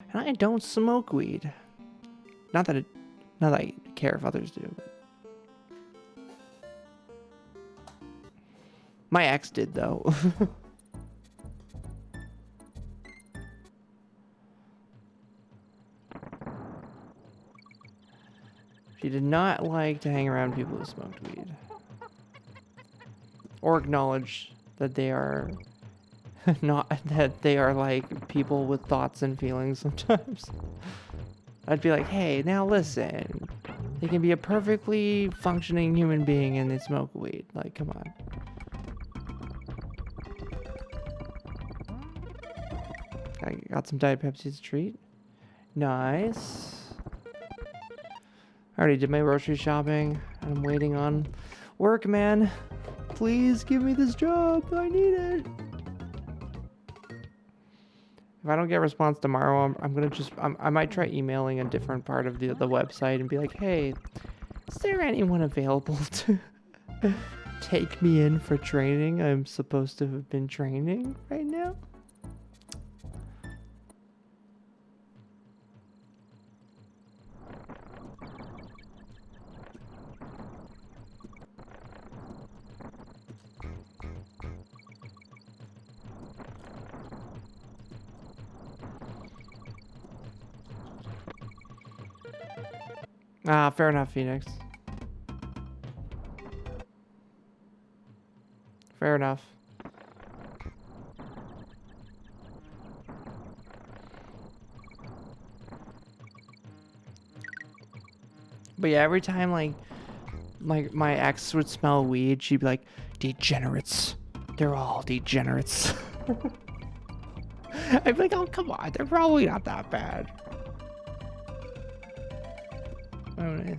And I don't smoke weed. Not that I care if others do. But my ex did though. She did not like to hang around people who smoked weed. Or acknowledge that they are not, that they are like people with thoughts and feelings sometimes. I'd be like, hey, now listen. They can be a perfectly functioning human being and they smoke weed. Like, come on. I got some Diet Pepsi as a treat. Nice. I already did my grocery shopping. I'm waiting on work, man. Please give me this job. I need it. If I don't get a response tomorrow, I'm gonna just I might try emailing a different part of the website and be like, hey, is there anyone available to take me in for training? I'm supposed to have been training right now. Ah, fair enough, Phoenix. Fair enough. But yeah, every time like my ex would smell weed, she'd be like, degenerates. They're all degenerates. I'd be like, oh, come on. They're probably not that bad. Oh, nice.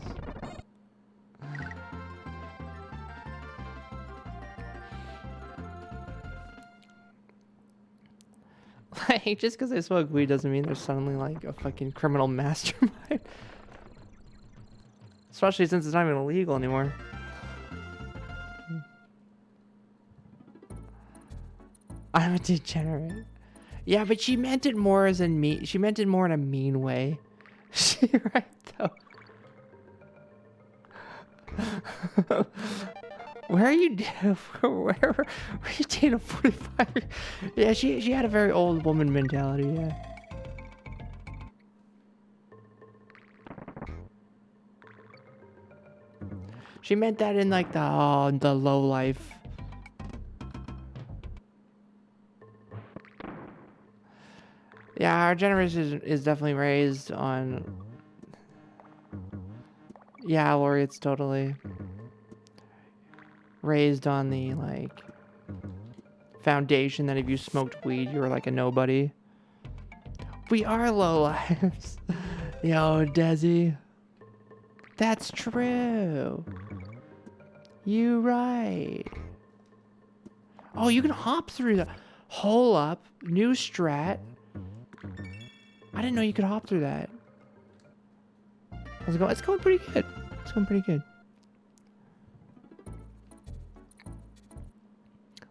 Like, just because they smoke weed doesn't mean they're suddenly like a fucking criminal mastermind. Especially since it's not even illegal anymore. I'm a degenerate. Yeah, but she meant it more as in me. She meant it more in a mean way. She right though. Where are you? Where were you dating a 45? Yeah, she had a very old woman mentality. Yeah. She meant that in like the low life. Yeah, our generation is definitely raised on. Yeah, Lori, it's totally raised on the like foundation that if you smoked weed, you were like a nobody. We are low lives. Yo, Desi. That's true. You right. Oh, you can hop through the hole up. New strat. I didn't know you could hop through that. How's it going? It's going pretty good. It's going pretty good.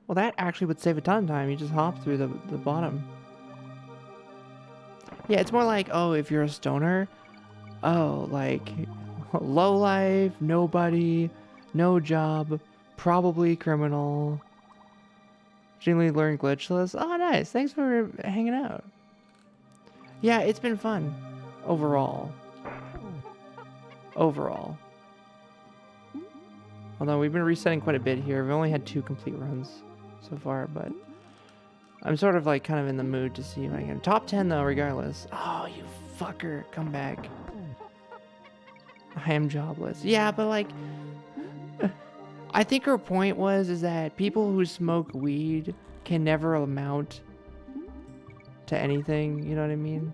Well, that actually would save a ton of time. You just hop through the bottom. Yeah, it's more like, oh, if you're a stoner, oh, like, low life, nobody, no job, probably criminal. Generally learn glitchless. Oh, nice. Thanks for hanging out. Yeah, it's been fun. Overall. Although we've been resetting quite a bit here. We've only had 2 complete runs so far, but I'm sort of like kind of in the mood to see if I can. Top 10 though, regardless. Oh, you fucker. Come back. I am jobless. Yeah, but like, I think her point is that people who smoke weed can never amount to anything. You know what I mean?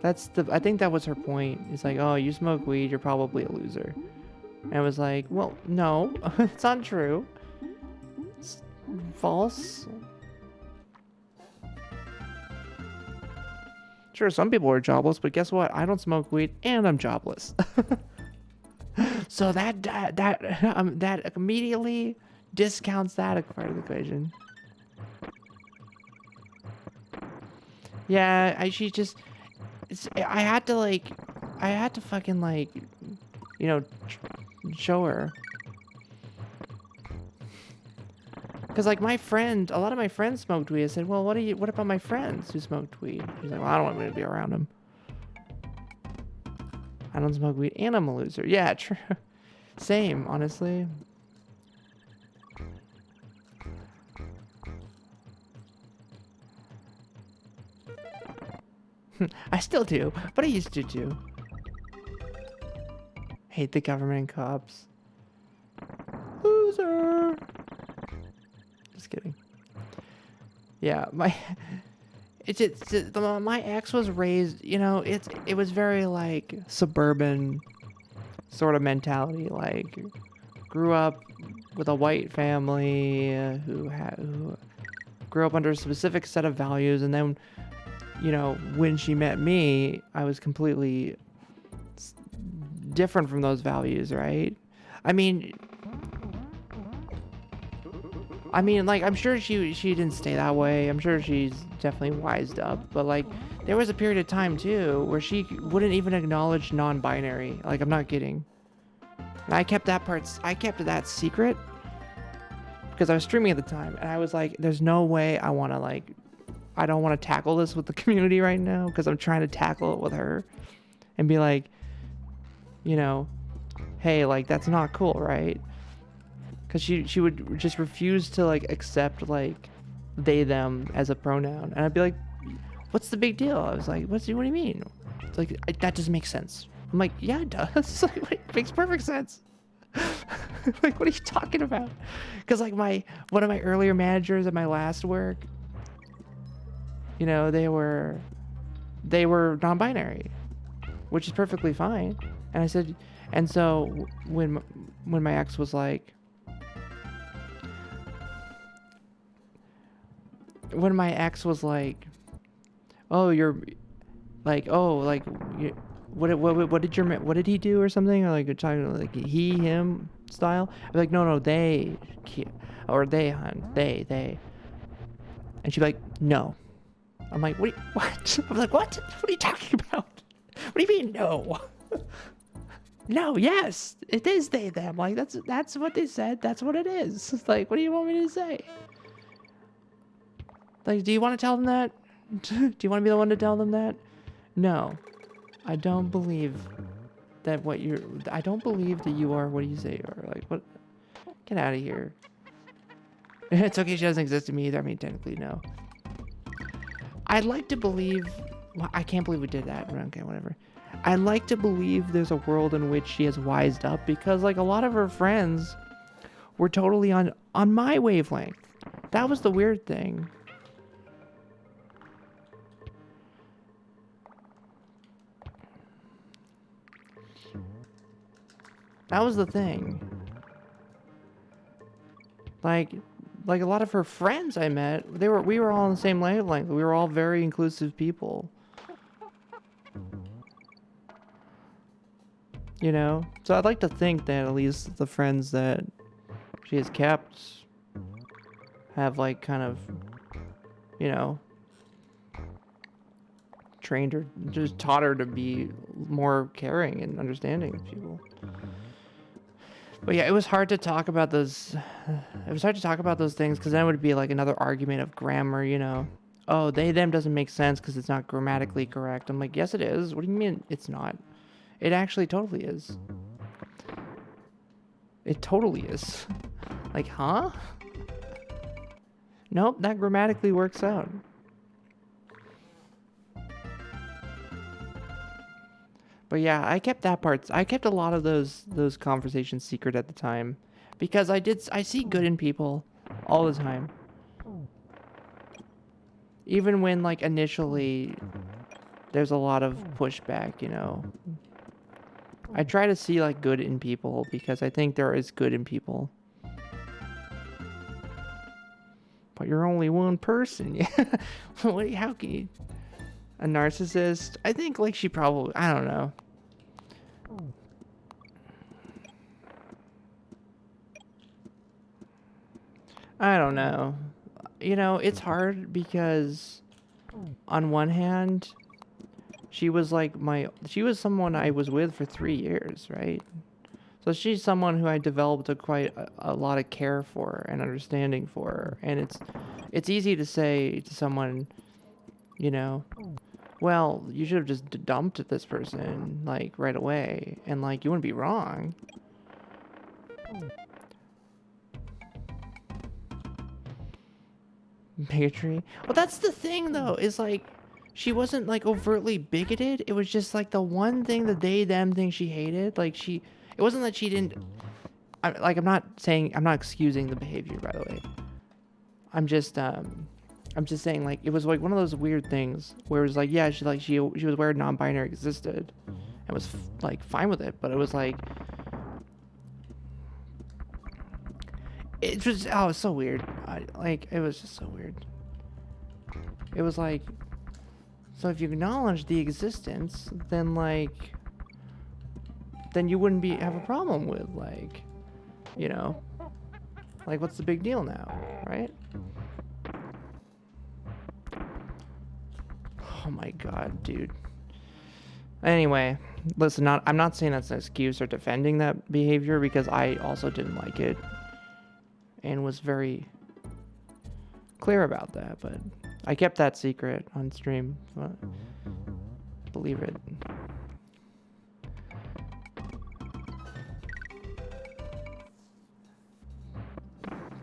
I think that was her point. It's like, oh, you smoke weed, you're probably a loser. And I was like, well, no, it's not true. It's false. Sure, some people are jobless, but guess what? I don't smoke weed and I'm jobless. So that immediately discounts that part of the equation. Yeah, she just, I had to like, I had to fucking like, you know, show her. Cause like my friend, a lot of my friends smoked weed. I said, well, what about my friends who smoked weed? She's like, well, I don't want me to be around them. I don't smoke weed and I'm a loser. Yeah, true. Same, honestly. I still do, but I used to too. Hate the government and cops. Loser. Just kidding. Yeah, my my ex was raised, you know, it was very like suburban sort of mentality. Like, grew up with a white family who grew up under a specific set of values, and then, you know, when she met me, I was completely different from those values, right? I mean, like, I'm sure she didn't stay that way. I'm sure she's definitely wised up, but like, there was a period of time too where she wouldn't even acknowledge non-binary. Like, I'm not kidding. And I kept that secret because I was streaming at the time, and I was like, there's no way I want to like, I don't want to tackle this with the community right now because I'm trying to tackle it with her and be like, you know, hey, like, that's not cool, right? Because she would just refuse to like accept like they them as a pronoun, and I'd be like, what's the big deal? I was like, what do you mean? It's like, that doesn't make sense. I'm like, yeah, it does. Like, it makes perfect sense. Like, what are you talking about? Because like one of my earlier managers at my last work, you know, they were non-binary, which is perfectly fine. And I said, and so when my ex was like, oh, you're like, oh, like, what did he do or something, or like, talking like he him style. I'm like, no, they, or they, hun, they, and she'd be like, no. I'm like, what? I'm like, what? What are you talking about? What do you mean, no? No, yes, it is they, them. Like, that's what they said. That's what it is. It's like, what do you want me to say? Like, do you want to tell them that? Do you want to be the one to tell them that? No, I don't believe that I don't believe that you are what you say you are. Like, what? Get out of here. It's okay, she doesn't exist to me either. I mean, technically, no. I'd like to believe... Well, I can't believe we did that. Okay, whatever. I'd like to believe there's a world in which she has wised up, because, like, a lot of her friends were totally on my wavelength. That was the weird thing. That was the thing. Like a lot of her friends I met, we were all on the same wavelength. We were all very inclusive people. You know? So I'd like to think that at least the friends that she has kept have, like, kind of, you know, trained her, just taught her to be more caring and understanding of people. But yeah, it was hard to talk about those. It was hard to talk about those things because then it would be like another argument of grammar, you know. Oh, they, them doesn't make sense because it's not grammatically correct. I'm like, yes, it is. What do you mean it's not? It actually totally is. It totally is. Like, huh? Nope, that grammatically works out. But yeah, I kept that part. I kept a lot of those conversations secret at the time because I see good in people all the time. Even when, like, initially there's a lot of pushback, you know. I try to see, like, good in people because I think there is good in people. But you're only one person. Yeah. How can you... A narcissist? I think, like, she probably... I don't know. I don't know. You know, it's hard because on one hand, she was like she was someone I was with for 3 years, right? So she's someone who I developed a lot of care for and understanding for, and it's easy to say to someone, you know, well, you should have just dumped this person like right away, and like you wouldn't be wrong. Bigotry. Well, that's the thing though, is like she wasn't like overtly bigoted. It was just like the one thing, the they them thing she hated. Like it wasn't that she didn't. I'm not saying, I'm not excusing the behavior, by the way. I'm just saying like it was like one of those weird things where it was like, yeah, she was aware non-binary existed and was like fine with it, but it was like it was, oh, it's so weird. It was just so weird. It was like, so if you acknowledge the existence, then you wouldn't have a problem with like, you know, like what's the big deal now, right? Oh my god, dude. Anyway, listen, I'm not saying that's an excuse or defending that behavior, because I also didn't like it and was very clear about that, but I kept that secret on stream. But believe it.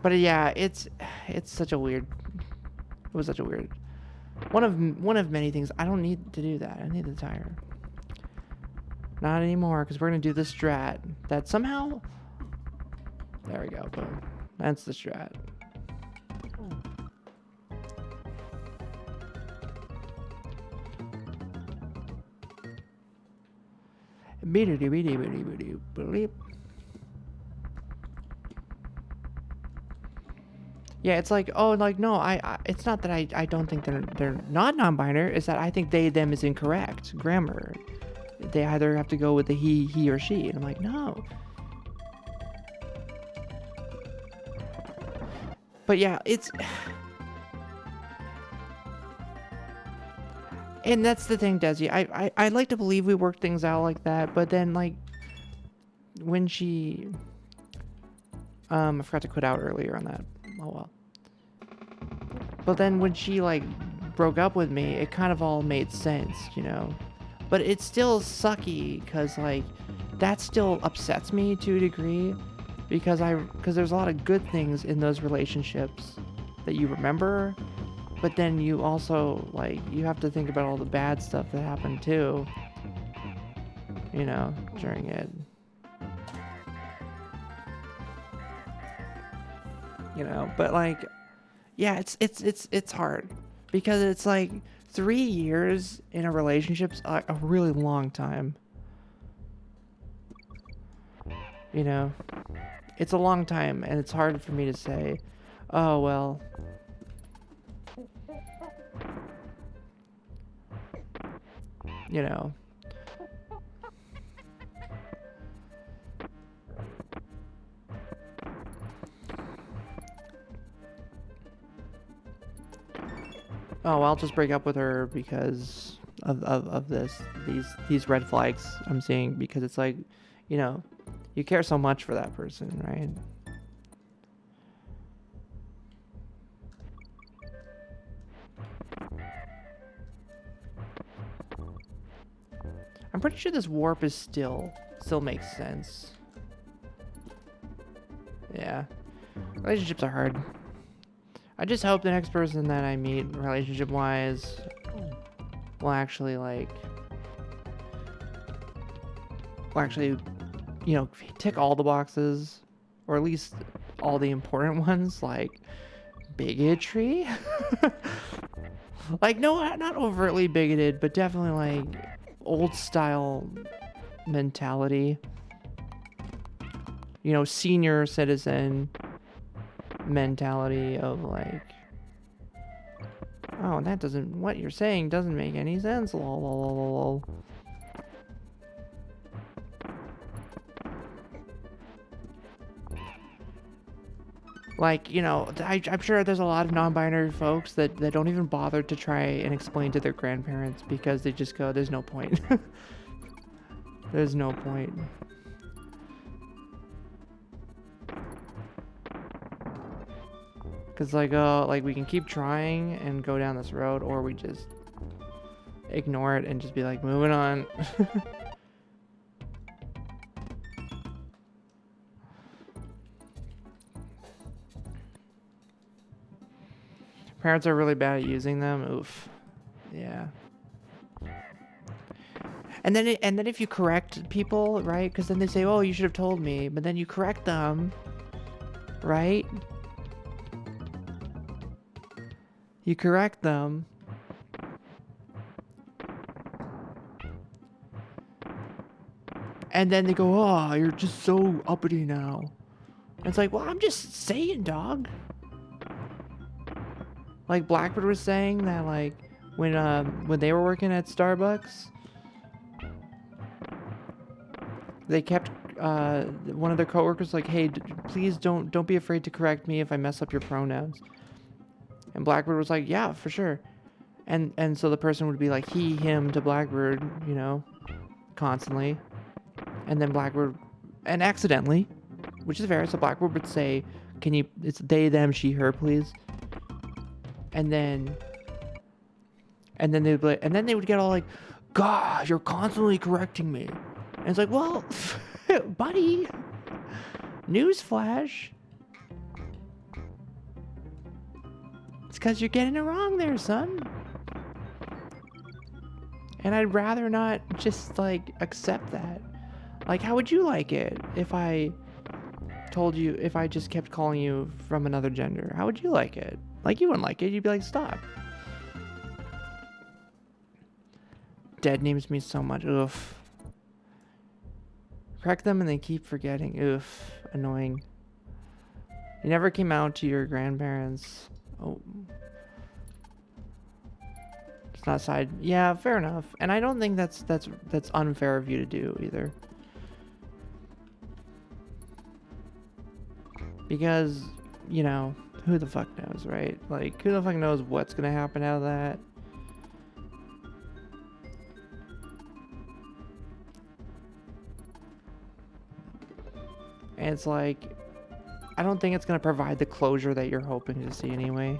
But yeah, it's such a weird. It was such a weird. One of many things. I don't need to do that. I need the tire. Not anymore, because we're gonna do the strat that somehow. There we go. Boom. That's the strat. Yeah, it's like, oh, like, no, it's not that I don't think they're not non-binary. It's that I think they, them is incorrect grammar. They either have to go with the he or she. And I'm like, no. But yeah, it's... And that's the thing, Desi. I like to believe we work things out like that, but then, like, when she... I forgot to quit out earlier on that. Oh, well. But then when she, like, broke up with me, it kind of all made sense, you know? But it's still sucky, because, like, that still upsets me to a degree, because there's a lot of good things in those relationships that you remember, but then you also, like, you have to think about all the bad stuff that happened, too, you know, during it. You know, but like, yeah, it's hard, because it's like 3 years in a relationship's a really long time. You know, it's a long time, and it's hard for me to say, oh well. You know. Oh, I'll just break up with her because of these red flags I'm seeing, because it's like, you know, you care so much for that person, right? I'm pretty sure this warp is still makes sense. Yeah. Relationships are hard. I just hope the next person that I meet, relationship-wise, will actually, you know, tick all the boxes, or at least all the important ones, like bigotry. Like, no, not overtly bigoted, but definitely like old-style mentality. You know, senior citizen mentality of like, oh, that doesn't, what you're saying doesn't make any sense, lol, lol, lol, lol. Like, you know, I'm sure there's a lot of non-binary folks that don't even bother to try and explain to their grandparents because they just go, there's no point. There's no point. Because, like, we can keep trying and go down this road, or we just ignore it and just be like, moving on. Parents are really bad at using them. Oof. Yeah. And then if you correct people, right? Because then they say, "Oh, you should have told me," but then you correct them, right? You correct them. And then they go, "Oh, you're just so uppity now." And it's like, well, I'm just saying, dog. Like Blackbird was saying that, like, when they were working at Starbucks, they kept one of their coworkers like, "Hey, please don't be afraid to correct me if I mess up your pronouns." And Blackbird was like, "Yeah, for sure." And so the person would be like he, him to Blackbird, you know, constantly. And then Blackbird, and accidentally, which is fair, so Blackbird would say, "Can you? It's they, them, she, her, please." And then they would get all like, "God, you're constantly correcting me." And it's like, well, buddy, newsflash. It's because you're getting it wrong there, son. And I'd rather not just, like, accept that. Like, how would you like it if I told you, if I just kept calling you from another gender? How would you like it? Like, you wouldn't like it. You'd be like, stop. Dead names me so much. Oof. Correct them and they keep forgetting. Oof. Annoying. You never came out to your grandparents. Oh. It's not side. Yeah, fair enough. And I don't think that's unfair of you to do either. Because, you know, who the fuck knows, right? Like, who the fuck knows what's gonna happen out of that? And it's like, I don't think it's gonna provide the closure that you're hoping to see anyway.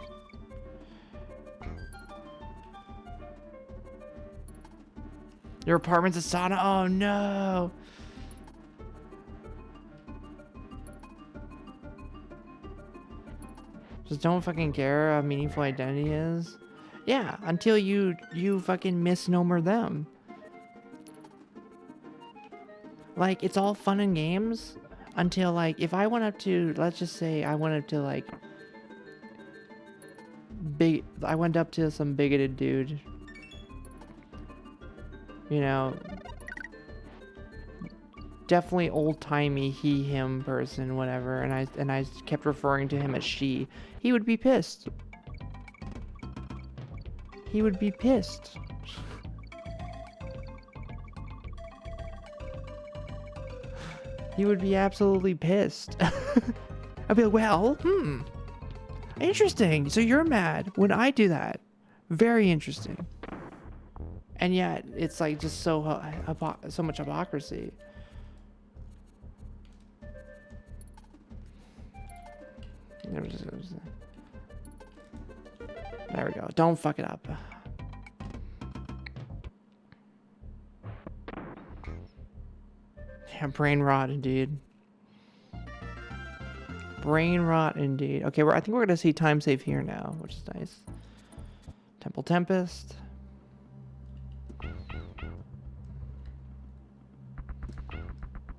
Your apartment's a sauna? Oh no! Just don't fucking care how meaningful identity is. Yeah, until you fucking misnomer them. Like, it's all fun and games until, like, if I went up to, let's just say I went up to, like, I went up to some bigoted dude. You know, definitely old-timey he, him person, whatever, and I kept referring to him as she. He would be pissed. He would be pissed. He would be absolutely pissed. I'd be like, well, interesting. So you're mad when I do that. Very interesting. And yet, it's like just so much hypocrisy. There we go. Don't fuck it up. Yeah, brain rot indeed. Brain rot indeed. Okay, I think we're gonna see time save here now, which is nice. Temple Tempest.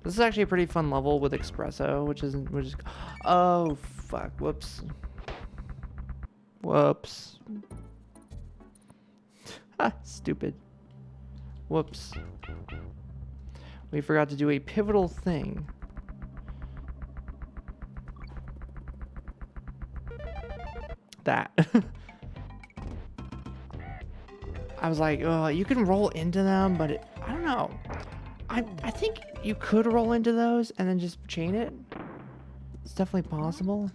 This is actually a pretty fun level with Espresso, which is oh fuck, whoops. Whoops. Stupid. Whoops. We forgot to do a pivotal thing. That. I was like, oh, you can roll into them, but I don't know. I think you could roll into those and then just chain it. It's definitely possible.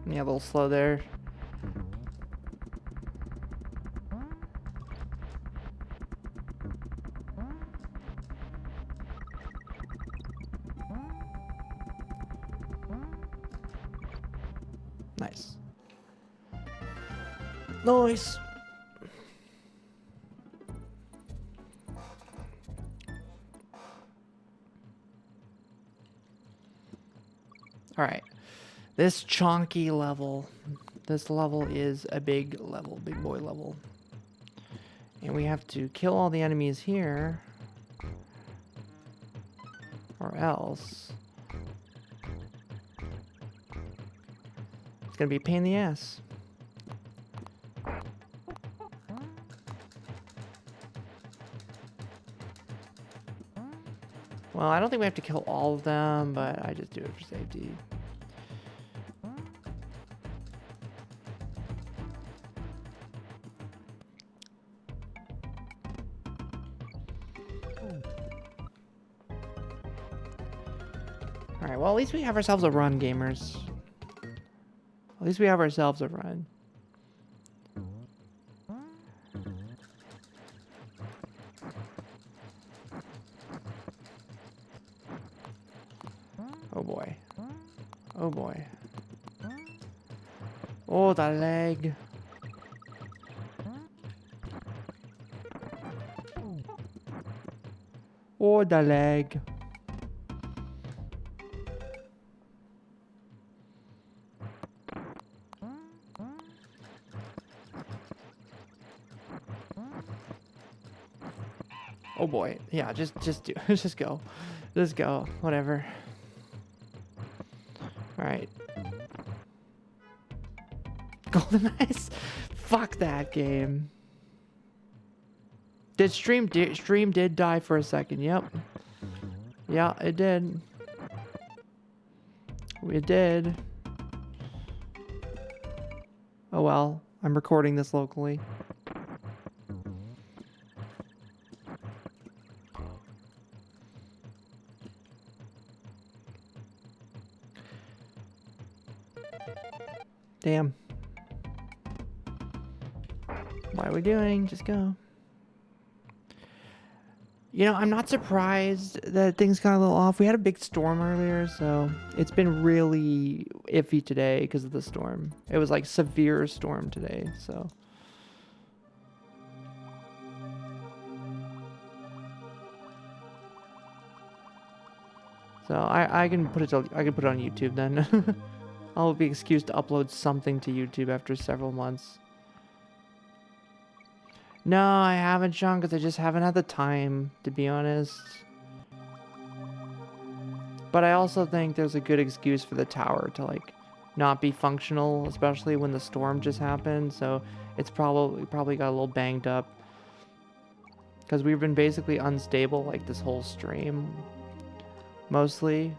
Yeah, a little slow there. Nice. Nice. All right. This chonky level. This level is a big level, big boy level. And we have to kill all the enemies here. Or else. It's gonna be a pain in the ass. Well, I don't think we have to kill all of them, but I just do it for safety. Alright, well, at least we have ourselves a run, gamers. At least we have ourselves a run. Oh boy. Oh boy. Oh, the leg. Oh, the leg. Oh boy. Yeah, just do just go. Just go. Whatever. Alright. Golden Eyes? Fuck that game. Did stream did die for a second, yep. Yeah, it did. It did. Oh well, I'm recording this locally. Damn. What are we doing? Just go. You know, I'm not surprised that things got a little off. We had a big storm earlier, so it's been really iffy today because of the storm. It was like severe storm today, so. So I can put it on YouTube then. I'll be excused to upload something to YouTube after several months. No, I haven't, Sean, because I just haven't had the time, to be honest. But I also think there's a good excuse for the tower to, like, not be functional, especially when the storm just happened. So it's probably got a little banged up. Because we've been basically unstable, like, this whole stream. Mostly.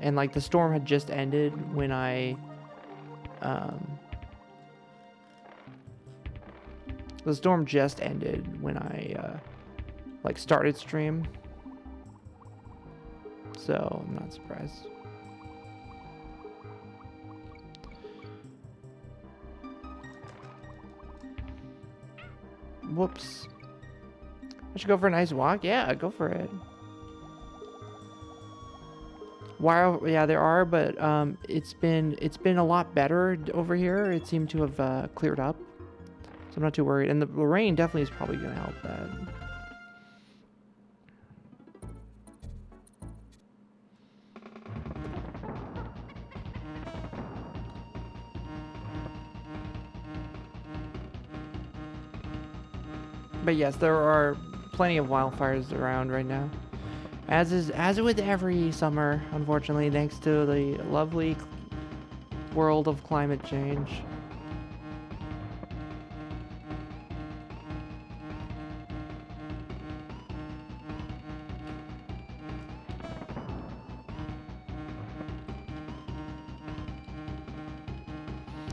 And, like, the storm had just ended when I, the storm just ended when I, like, started stream. So, I'm not surprised. Whoops. I should go for a nice walk? Yeah, go for it. Yeah, there are, but it's been a lot better over here. It seemed to have cleared up, so I'm not too worried. And the rain definitely is probably going to help that. But yes, there are plenty of wildfires around right now. As with every summer, unfortunately, thanks to the lovely world of climate change.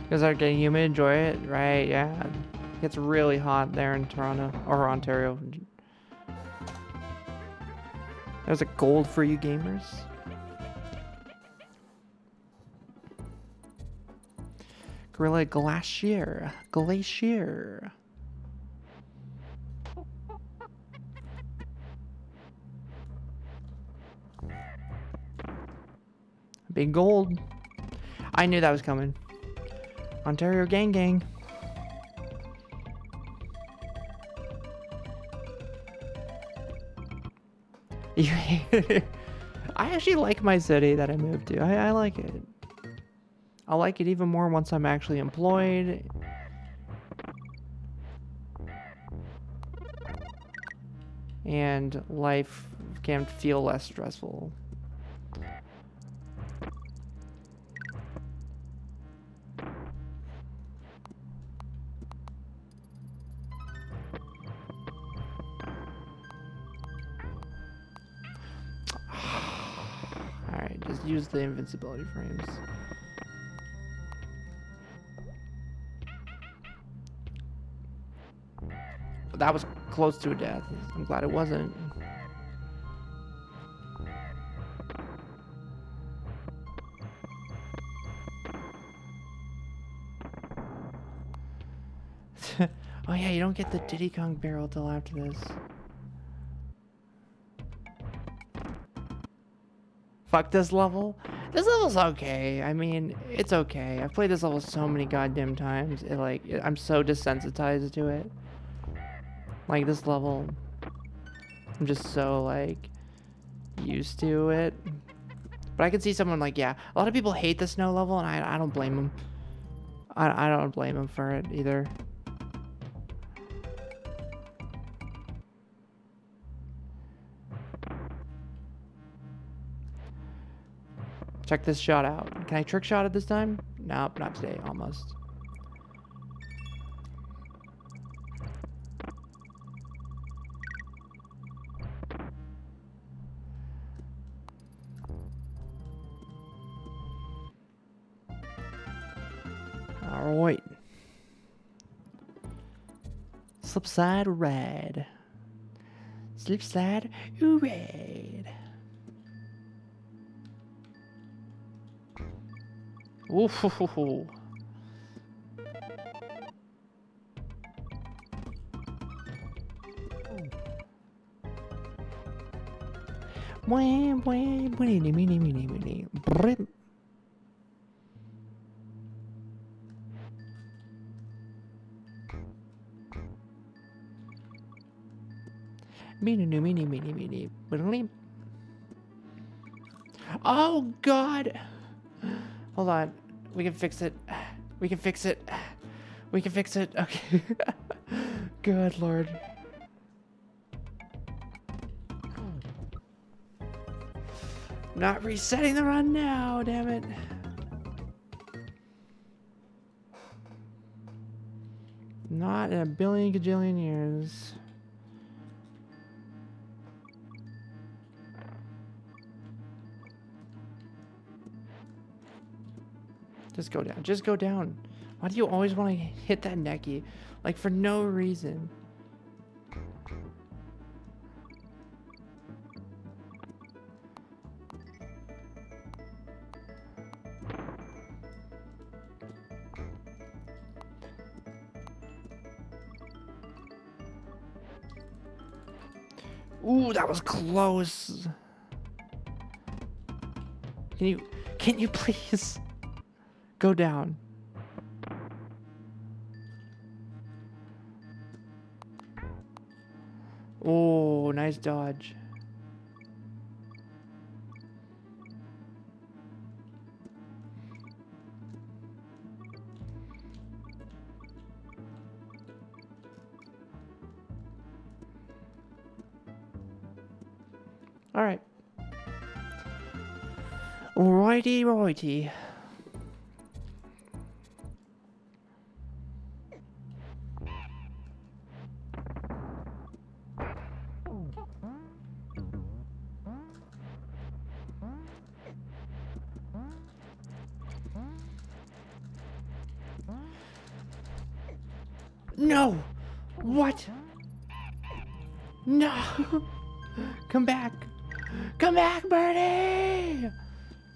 Because are getting humid, enjoy it, right? Yeah, it gets really hot there in Toronto or Ontario. There's a gold for you gamers. Gorilla Glacier. Glacier. Big gold. I knew that was coming. Ontario gang gang. I actually like my city that I moved to. I like it. I'll like it even more once I'm actually employed. And life can feel less stressful. Alright, just use the invincibility frames. That was close to a death. I'm glad it wasn't. Oh yeah, you don't get the Diddy Kong barrel till after this. Fuck this level. This level's okay. I mean, it's okay. I've played this level so many goddamn times. I'm so desensitized to it. Like, this level, I'm just so, like, used to it. But I could see someone like, yeah, a lot of people hate the snow level, and I don't blame them. I don't blame them for it either. Check this shot out. Can I trick shot it this time? Nope, not today, almost. Alright. Slip slide ride. Slip slide ride. Ooh. Oh God. Hold on. We can fix it. We can fix it. We can fix it. Okay. Good Lord. Not resetting the run now, damn it. Not in a billion gajillion years. Just go down. Just go down. Why do you always want to hit that necky? Like, for no reason. Ooh, that was close. Can you please go down? Oh, nice dodge. All right. Righty. No! What? No! Come back! Come back, Birdie!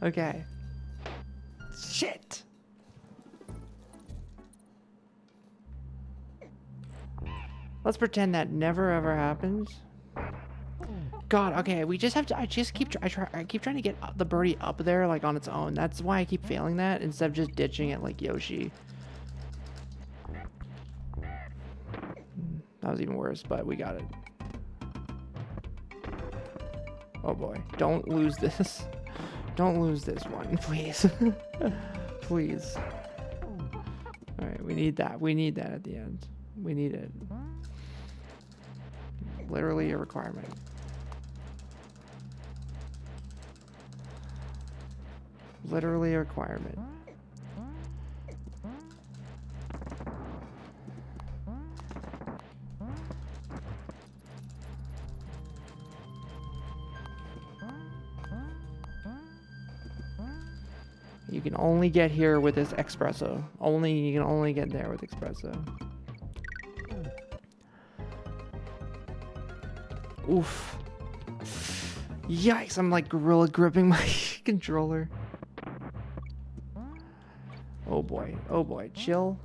Okay. Shit! Let's pretend that never ever happens. God, okay, we just have to. I keep trying to get the birdie up there like on its own. That's why I keep failing that instead of just ditching it like Yoshi. That was even worse, but we got it. Oh boy, don't lose this. Don't lose this one, please. Please. All right, we need that. We need that at the end. We need it. Literally a requirement. Literally a requirement. You can only get here with this espresso. You can only get there with espresso. Oof. Yikes, I'm like gorilla gripping my controller. Oh boy, chill.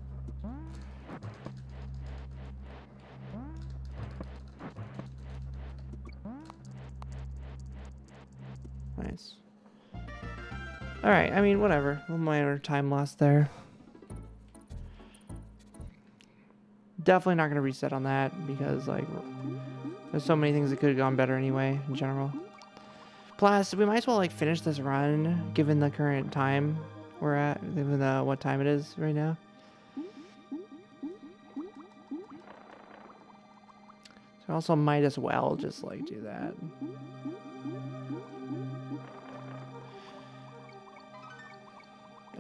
Nice. Alright, I mean, whatever. A little minor time loss there. Definitely not going to reset on that because, like, there's so many things that could have gone better anyway, in general. Plus, we might as well, like, finish this run, given the current time we're at, given what time it is right now. So I also might as well just, like, do that.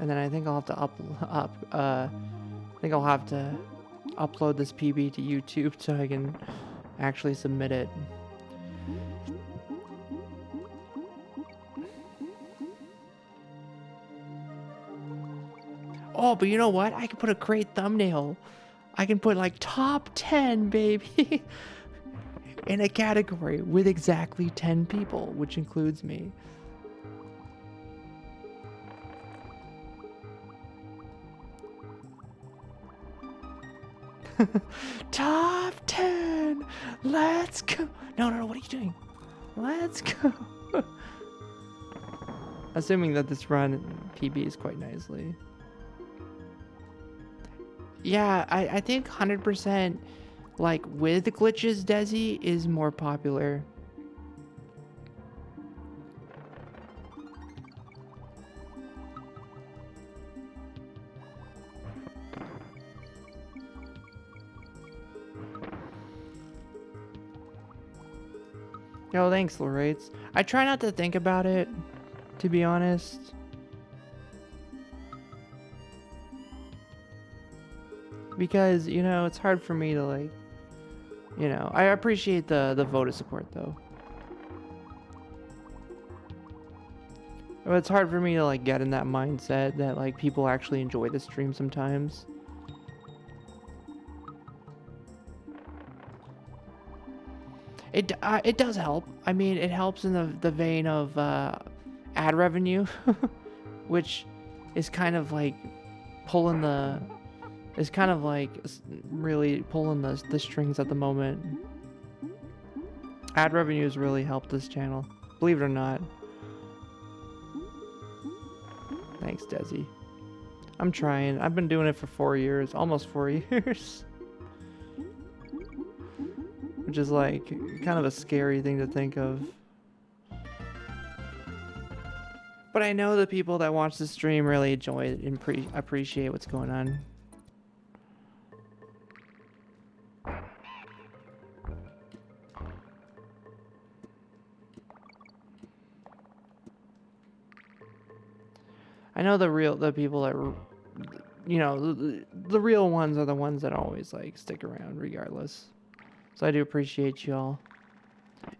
And then I think I'll have to I think I'll have to upload this PB to YouTube so I can actually submit it. Oh, but you know what? I can put a great thumbnail. I can put like top 10, baby, in a category with exactly 10 people, which includes me. Top 10. Let's go. No, what are you doing? Let's go. Assuming that this run PB is quite nicely. Yeah, I think 100% like with glitches Desi is more popular. Yo, thanks, Lorates. I try not to think about it, to be honest. Because, you know, it's hard for me to, like, you know, I appreciate the vote of support, though. But it's hard for me to, like, get in that mindset that, like, people actually enjoy the stream sometimes. It does help. I mean, it helps in the vein of ad revenue, which is kind of like pulling the, is kind of like really pulling the strings at the moment. Ad revenue has really helped this channel, believe it or not. Thanks, Desi. I'm trying. I've been doing it for 4 years, almost 4 years. Which is like kind of a scary thing to think of. But I know the people that watch the stream really enjoy it and appreciate what's going on. I know the people that, you know, the real ones are the ones that always like stick around regardless. So I do appreciate you all.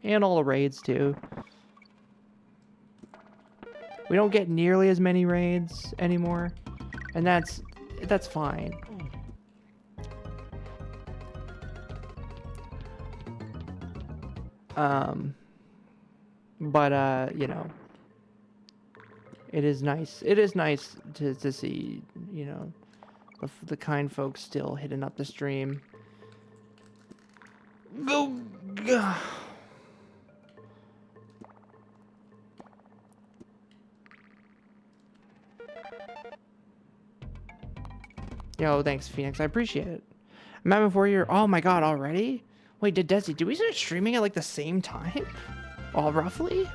And all the raids too. We don't get nearly as many raids anymore. And that's fine. But you know, it is nice. It is nice to see, you know, the kind folks still hitting up the stream. Go. Yo, thanks, Phoenix. I appreciate it. I'm having 4 year. Oh my god, already? Wait, did we start streaming at like the same time? All roughly?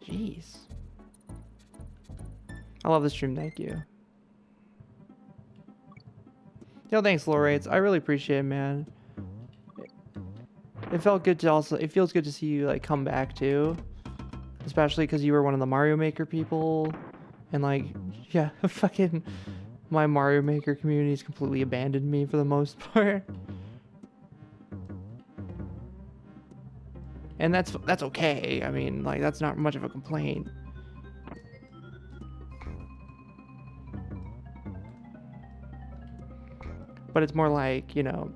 Jeez. I love the stream. Thank you. Yo, thanks, Lorates. I really appreciate it, man. It felt good to also. It feels good to see you like come back too, especially because you were one of the Mario Maker people, and like, yeah, fucking, my Mario Maker community's completely abandoned me for the most part. And that's okay. I mean, like, that's not much of a complaint. But it's more like, you know,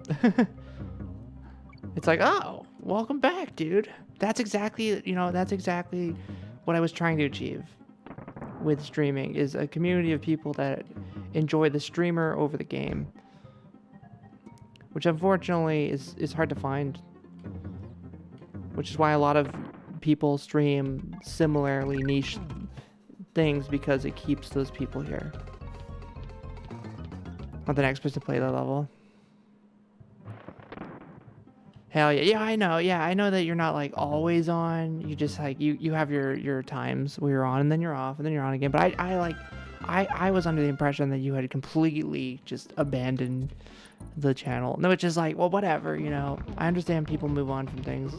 it's like, oh, welcome back, dude. That's exactly, you know, that's exactly what I was trying to achieve with streaming, is a community of people that enjoy the streamer over the game, which unfortunately is hard to find, which is why a lot of people stream similarly niche things, because it keeps those people here. Want the next person to play that level? Hell yeah. Yeah, I know. Yeah, I know that you're not like always on. You just like you have your times where you're on and then you're off and then you're on again. But I was under the impression that you had completely just abandoned the channel. No, it's just like, well, whatever, you know. I understand people move on from things.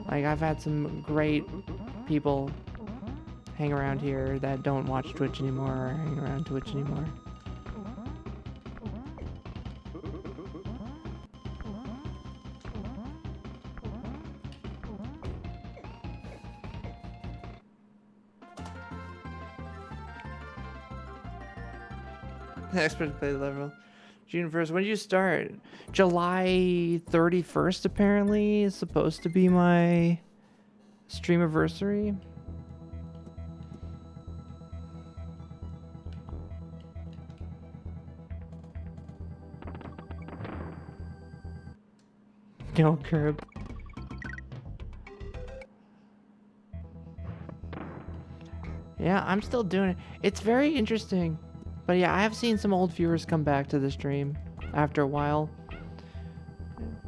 Like, I've had some great people hang around here that don't watch Twitch anymore or hang around Twitch anymore. Expert play level. June 1st. When did you start? July 31st, apparently, is supposed to be my stream anniversary. No curb. Yeah, I'm still doing it. It's very interesting. But yeah, I have seen some old viewers come back to the stream after a while.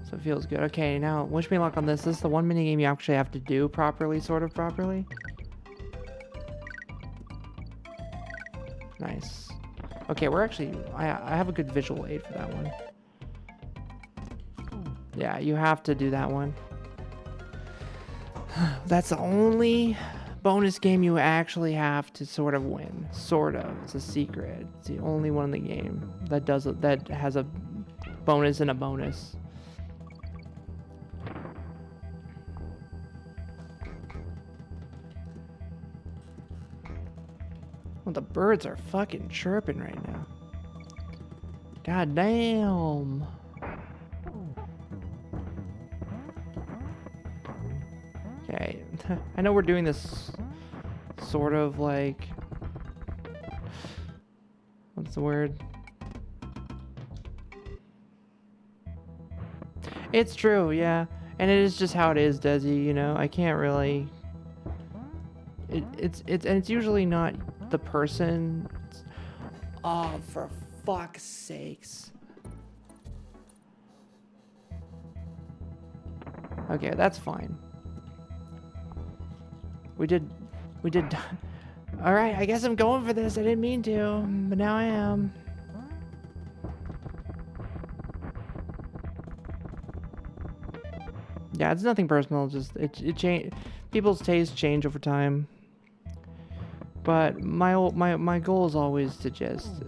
So it feels good. Okay, now wish me luck on this. This is the one minigame you actually have to do properly, sort of properly. Nice. Okay, we're actually... I have a good visual aid for that one. Yeah, you have to do that one. That's the only bonus game you actually have to sort of win. Sort of. It's a secret. It's the only one in the game that does it, that has a bonus and a bonus. Well, the birds are fucking chirping right now. God damn. Okay, I know we're doing this sort of like, what's the word? It's true, yeah. And it is just how it is, Desi, you know? I can't really... It's usually not the person... Oh, for fuck's sakes. Okay, that's fine. We did... Alright, I guess I'm going for this. I didn't mean to, but now I am. Yeah, it's nothing personal, just it change. People's tastes change over time. But my goal is always to just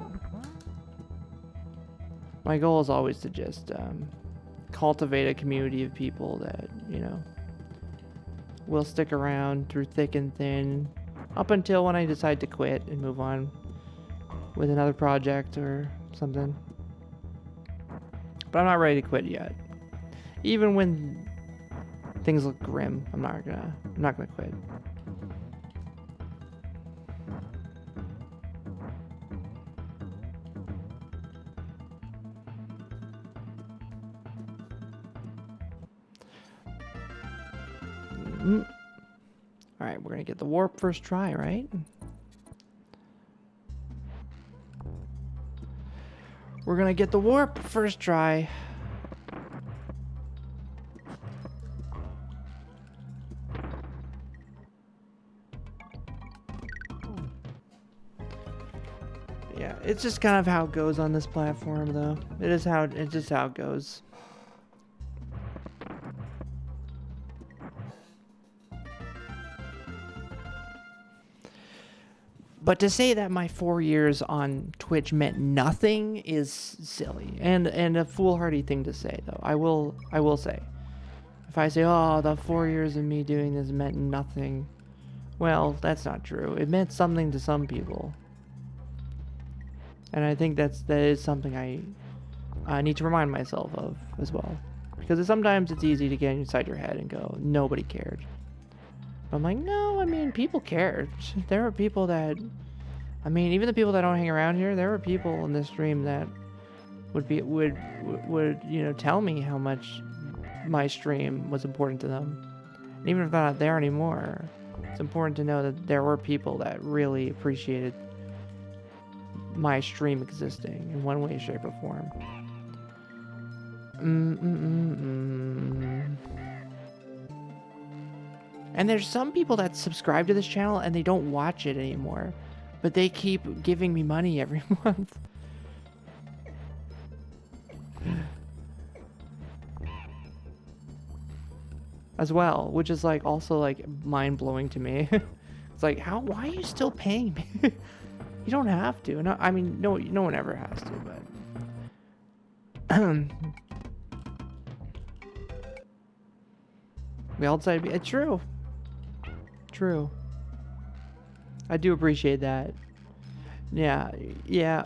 cultivate a community of people that, you know, will stick around through thick and thin, up until when I decide to quit and move on with another project or something. But I'm not ready to quit yet. Even when things look grim, I'm not gonna quit. Alright, we're gonna get the warp first try, right? We're gonna get the warp first try. Yeah, it's just kind of how it goes on this platform, though. It's just how it goes. But to say that my 4 years on Twitch meant nothing is silly and a foolhardy thing to say, though. I will say, if I say, oh, the 4 years of me doing this meant nothing, well, that's not true. It meant something to some people, and I think that is something I need to remind myself of as well, because sometimes it's easy to get inside your head and go, nobody cared. I'm like, no, I mean, people cared. There are people that, I mean, even the people that don't hang around here, there were people in this stream that would you know, tell me how much my stream was important to them. And even if they're not there anymore, it's important to know that there were people that really appreciated my stream existing in one way, shape, or form. And there's some people that subscribe to this channel and they don't watch it anymore, but they keep giving me money every month. As well, which is like also like mind-blowing to me. It's like, why are you still paying me? You don't have to. No, I mean, no one ever has to, but we all decided to be, it's true. True. I do appreciate that. Yeah.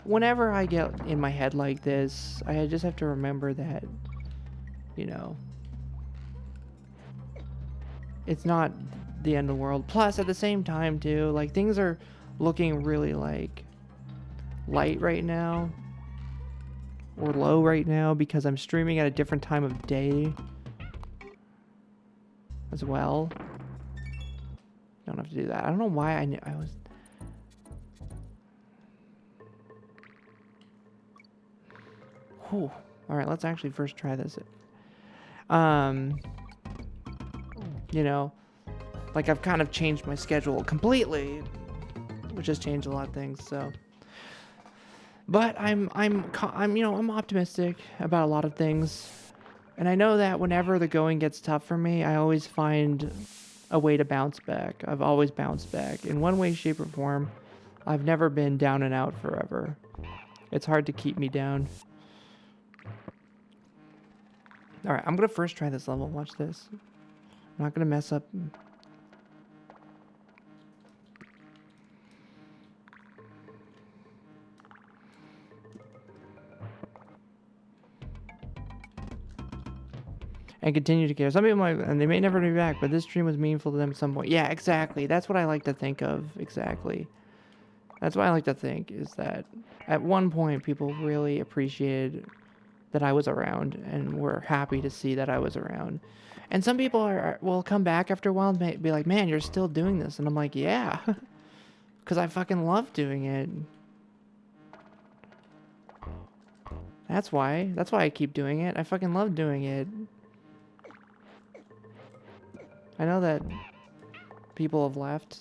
Whenever I get in my head like this, I just have to remember that, you know, it's not the end of the world. Plus, at the same time, too, like, things are looking really, like, light right now. Or low right now, because I'm streaming at a different time of day as well. Don't have to do that. I don't know why I was... Whew. Alright, let's actually first try this. You know, like, I've kind of changed my schedule completely, which has changed a lot of things, so... But I'm you know, I'm optimistic about a lot of things. And I know that whenever the going gets tough for me, I always find a way to bounce back. I've always bounced back. In one way, shape, or form, I've never been down and out forever. It's hard to keep me down. Alright, I'm gonna first try this level. Watch this. I'm not gonna mess up. And continue to care. Some people might, and they may never be back, but this stream was meaningful to them at some point. Yeah, exactly. That's what I like to think of. Exactly. That's what I like to think, is that at one point people really appreciated that I was around and were happy to see that I was around. And some people will come back after a while and be like, man, you're still doing this. And I'm like, yeah, because I fucking love doing it. That's why I keep doing it. I fucking love doing it. I know that people have left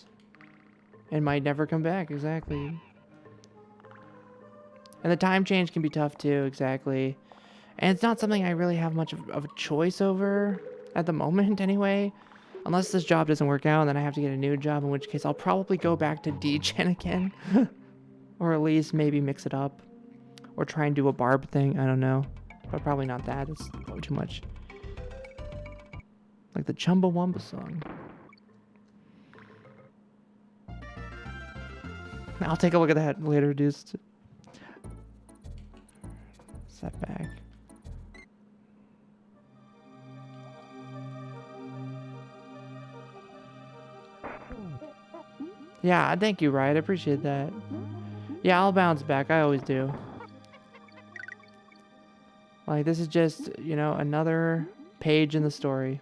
and might never come back, exactly. And the time change can be tough too, exactly. And it's not something I really have much of a choice over at the moment anyway. Unless this job doesn't work out, and then I have to get a new job, in which case I'll probably go back to DGen again. Or at least maybe mix it up. Or try and do a barb thing, I don't know. But probably not that, it's probably too much. Like the Chumbawamba song. I'll take a look at that later, dudes. Step back. Yeah, thank you, Riot. I appreciate that. Yeah, I'll bounce back. I always do. Like, this is just, you know, another page in the story.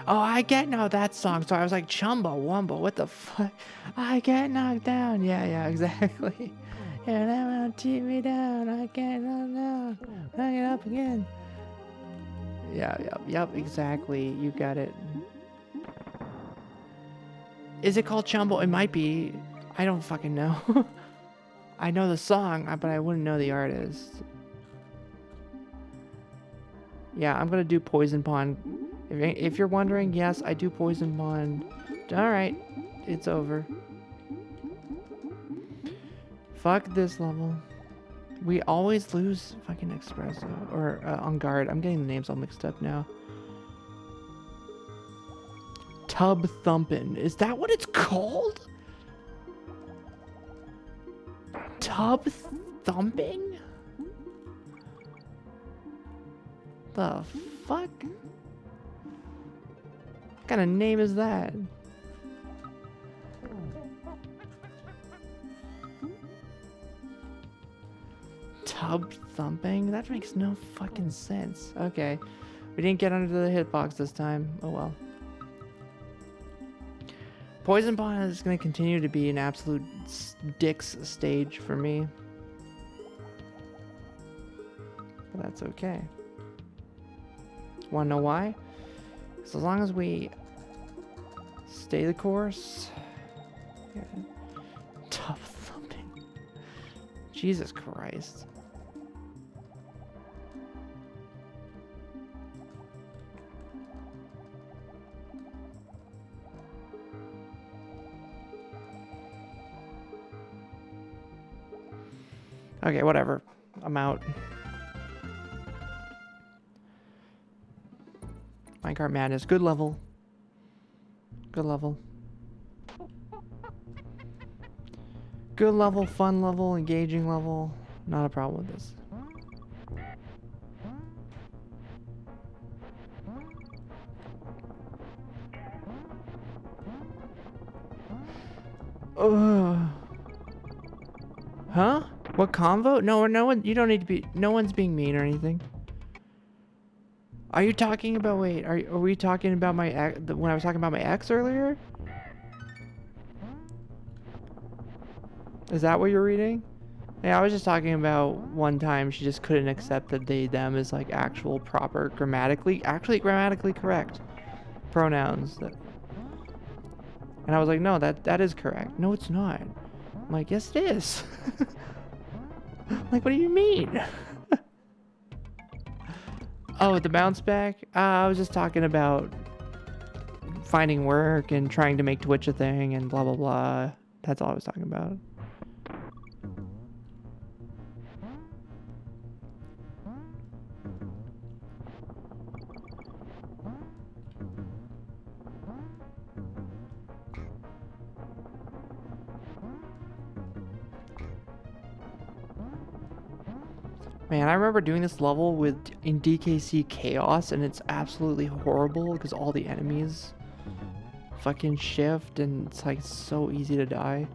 Oh, I get no that song. So I was like, Chumba Wumba, what the fuck? I get knocked down. Yeah, exactly. And I won't keep me down. I get knocked down. I get up again. Yep, exactly. You got it. Is it called Chumbo? It might be. I don't fucking know. I know the song, but I wouldn't know the artist. Yeah, I'm gonna do Poison Pond. If you're wondering, yes, I do Poison Pond. Alright, it's over. Fuck this level. We always lose fucking Espresso. Or On Guard. I'm getting the names all mixed up now. Tub Thumpin'. Is that what it's called? Tub Thumping? The fuck? What kind of name is that? Tub Thumping? That makes no fucking sense. Okay. We didn't get under the hitbox this time. Oh well. Poison Pond is going to continue to be an absolute dick's stage for me. But that's okay. Wanna know why? So as long as we stay the course. Yeah. Tub Thumping. Jesus Christ. Okay, whatever. I'm out. Minecart Madness. Good level. Good level. Good level, fun level, engaging level. Not a problem with this. Huh? What convo? No one. You don't need to be. No one's being mean or anything. Are you talking about? Wait. Are we talking about my ex? When I was talking about my ex earlier? Is that what you're reading? Yeah, I was just talking about one time she just couldn't accept that they them is like actual proper grammatically correct pronouns. And I was like, no, that is correct. No, it's not. I'm like, yes, it is. Like, what do you mean? Oh, the bounce back? I was just talking about finding work and trying to make Twitch a thing and blah, blah, blah. That's all I was talking about. Man, I remember doing this level in DKC Chaos, and it's absolutely horrible because all the enemies fucking shift, and it's like so easy to die.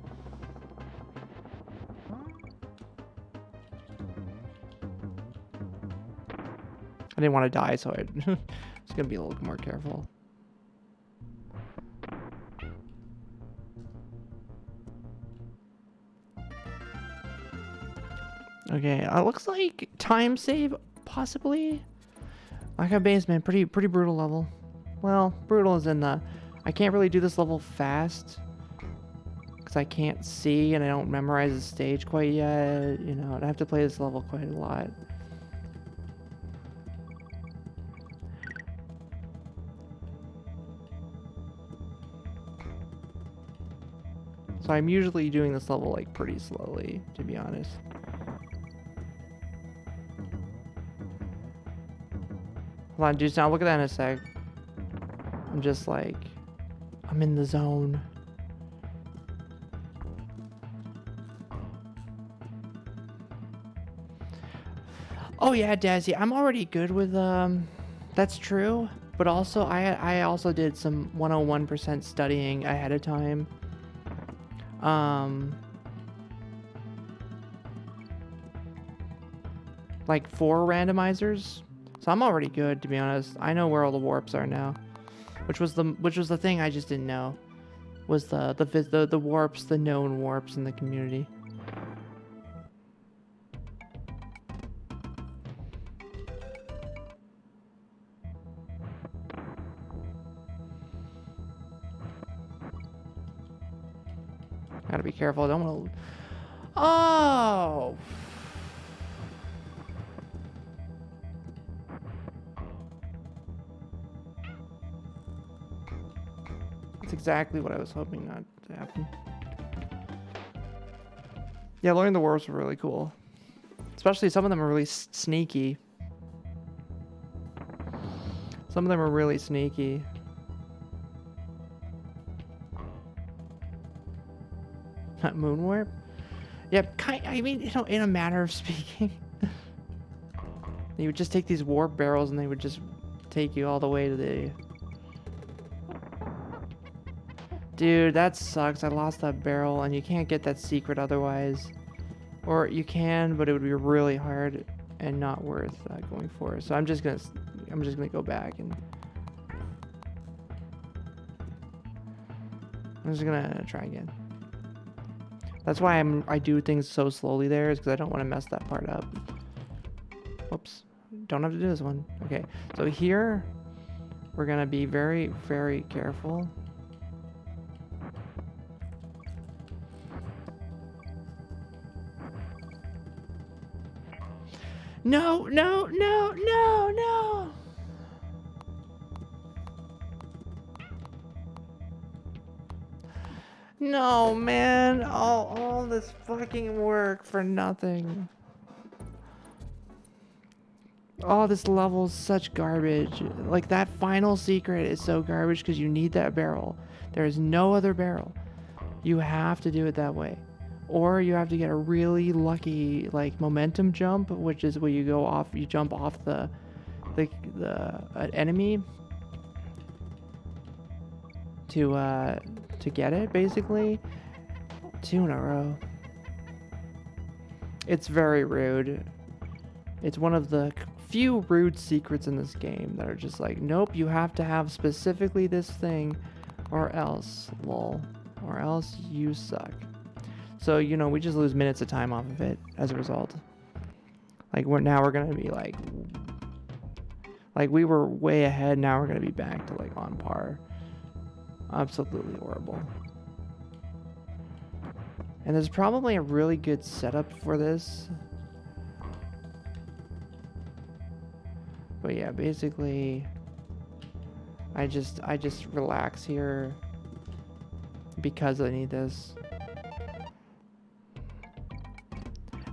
I didn't want to die, so I was gonna be a little more careful. Okay, looks like time save, possibly. Like a basement, pretty brutal level. Well, brutal is in the, I can't really do this level fast because I can't see and I don't memorize the stage quite yet. You know, I have to play this level quite a lot. So I'm usually doing this level like pretty slowly, to be honest. Hold on, dude, now look at that in a sec. I'm just like, I'm in the zone. Oh yeah, Dazzy, I'm already good with, that's true. But also, I also did some 101% studying ahead of time. Like 4 randomizers. So I'm already good, to be honest. I know where all the warps are now. which was the thing I just didn't know, was the warps, the known warps in the community. Gotta be careful. I don't want to. Oh. That's exactly what I was hoping not to happen. Yeah, learning the warps were really cool. Especially some of them are really sneaky. Some of them are really sneaky. Not moon warp? Yep, I mean, you know, in a manner of speaking. You would just take these warp barrels and they would just take you all the way to the... Dude, that sucks. I lost that barrel and you can't get that secret otherwise. Or you can, but it would be really hard and not worth going for. So I'm just gonna go back and... I'm just gonna try again. That's why I do things so slowly there, is because I don't want to mess that part up. Whoops. Don't have to do this one. Okay. So here, we're going to be very, very careful. No, no, no, no, no. No, man. All this fucking work for nothing. Oh, this level's such garbage. Like, that final secret is so garbage because you need that barrel. There is no other barrel. You have to do it that way. Or you have to get a really lucky, like, momentum jump, which is where you go off, you jump off the enemy to get it, basically. 2 in a row. It's very rude. It's one of the few rude secrets in this game that are just like, nope, you have to have specifically this thing or else, lol. Or else you suck. So, you know, we just lose minutes of time off of it as a result. Like, we're gonna be like we were way ahead, now we're gonna be back to like on par. Absolutely horrible. And there's probably a really good setup for this. But yeah, basically I just relax here because I need this.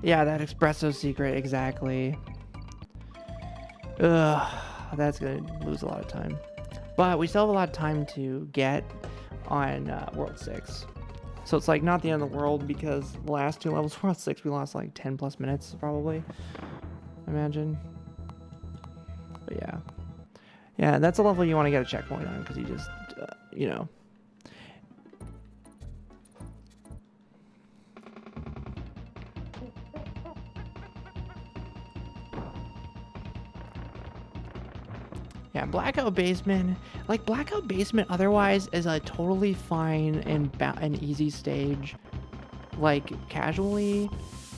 Yeah, that espresso secret, exactly. Ugh, that's gonna lose a lot of time. But we still have a lot of time to get on World 6. So it's like not the end of the world, because the last 2 levels, World 6, we lost like 10 plus minutes probably, imagine. But yeah. Yeah, that's a level you want to get a checkpoint on, because you just, you know. Yeah, Blackout Basement, like Blackout Basement otherwise is a totally fine and easy stage. Like, casually,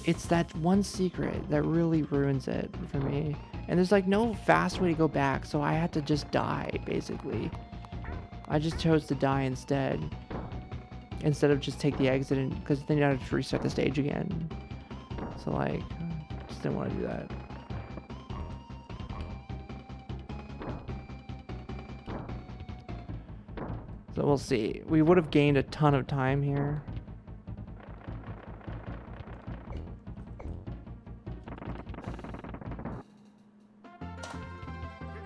it's that one secret that really ruins it for me. And there's like no fast way to go back, so I had to just die, basically. I just chose to die instead of just take the exit, because then you have to restart the stage again. So like, just didn't want to do that. So we'll see. We would have gained a ton of time here.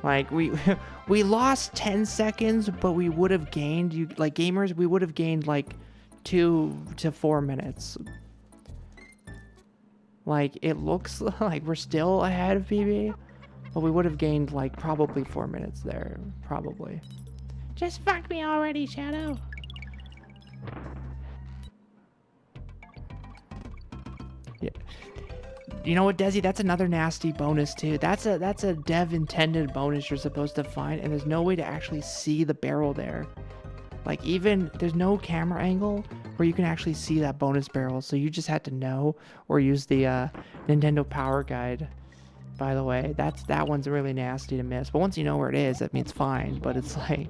Like, we lost 10 seconds, but we would have gained, like gamers, we would have gained like 2 to 4 minutes. Like, it looks like we're still ahead of PB, but we would have gained like probably 4 minutes there, probably. Just fuck me already, Shadow. Yeah. you know what, Desi? That's another nasty bonus too. That's a dev intended bonus you're supposed to find, and there's no way to actually see the barrel there. Like, even there's no camera angle where you can actually see that bonus barrel, so you just had to know or use the Nintendo Power Guide. By the way, that one's really nasty to miss. But once you know where it is, that means fine. But it's like,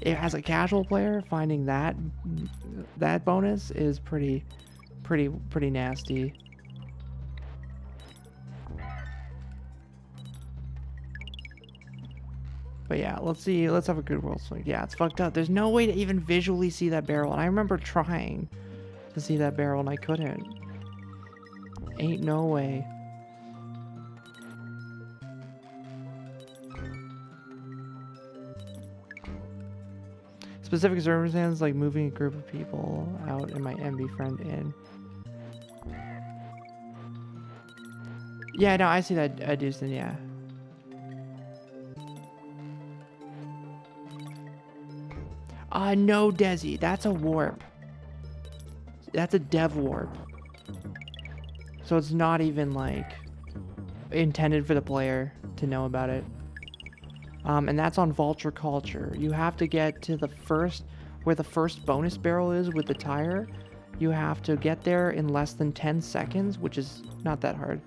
as a casual player, finding that bonus is pretty nasty. But yeah, let's see. Let's have a good world swing. Yeah, it's fucked up. There's no way to even visually see that barrel. And I remember trying to see that barrel and I couldn't. Ain't no way. Specific circumstances like moving a group of people out and my MB friend in. Yeah, no, I see that, Deucen, yeah. No, Desi, that's a warp. That's a dev warp. So it's not even, like, intended for the player to know about it. And that's on Vulture Culture. You have to get to the first, where the first bonus barrel is with the tire. You have to get there in less than 10 seconds, which is not that hard.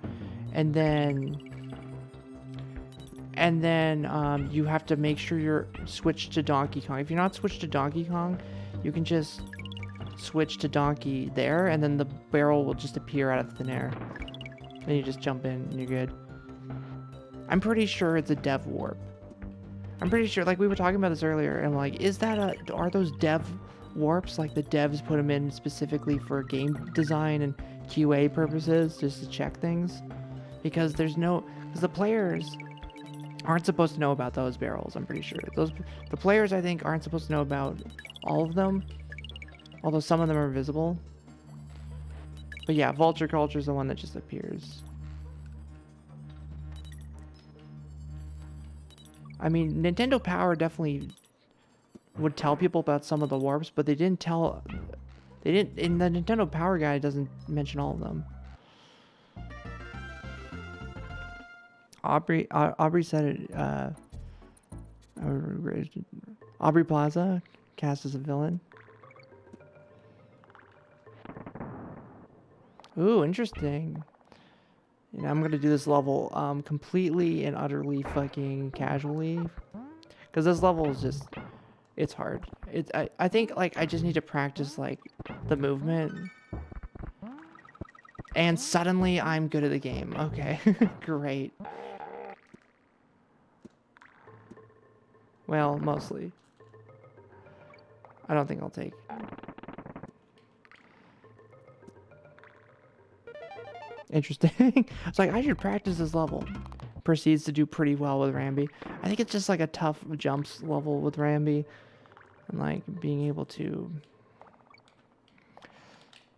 And then you have to make sure you're switched to Donkey Kong. If you're not switched to Donkey Kong, you can just switch to Donkey there, and then the barrel will just appear out of thin air. Then you just jump in, and you're good. I'm pretty sure it's a dev warp. I'm pretty sure, like, we were talking about this earlier, and like, are those dev warps, like the devs put them in specifically for game design and QA purposes, just to check things? Because the players aren't supposed to know about those barrels, I'm pretty sure. The players, I think, aren't supposed to know about all of them, although some of them are visible. But yeah, Vulture Culture is the one that just appears. I mean, Nintendo Power definitely would tell people about some of the warps, but in the Nintendo Power Guide, it doesn't mention all of them. Aubrey said it, Aubrey Plaza cast as a villain. Ooh, interesting. You know, I'm gonna do this level completely and utterly fucking casually, because this level is just, it's hard. I think, like, I just need to practice, like, the movement, and suddenly I'm good at the game. Okay, great. Well, mostly. I don't think I'll take. Interesting. It's like, I should practice this level. Proceeds to do pretty well with Rambi. I think it's just like a tough jumps level with Rambi. And like being able to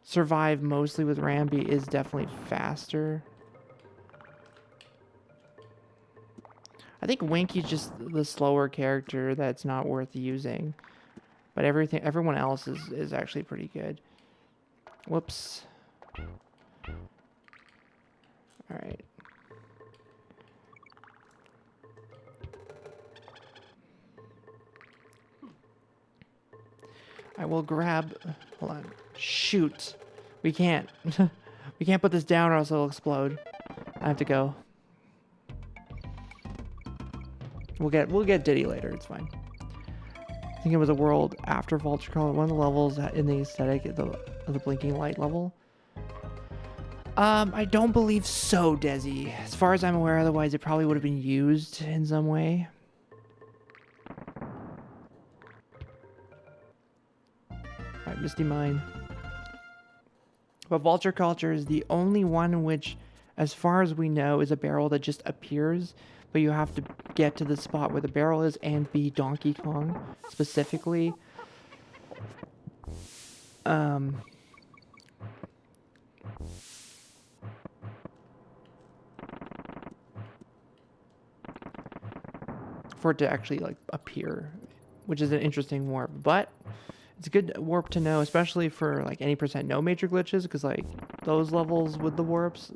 survive mostly with Rambi is definitely faster. I think Winky's just the slower character that's not worth using. But everyone else is actually pretty good. Whoops. Alright. I will grab... Hold on. Shoot. We can't. We can't put this down or else it'll explode. I have to go. We'll get Diddy later. It's fine. I think it was a world after Vulture Culture. One of the levels in the aesthetic of the blinking light level. I don't believe so, Desi. As far as I'm aware, otherwise it probably would have been used in some way. Alright, Misty Mine. But Vulture Culture is the only one which, as far as we know, is a barrel that just appears, but you have to get to the spot where the barrel is and be Donkey Kong, specifically. For it to actually like appear, which is an interesting warp, but it's a good warp to know, especially for like any % no major glitches, because like those levels with the warps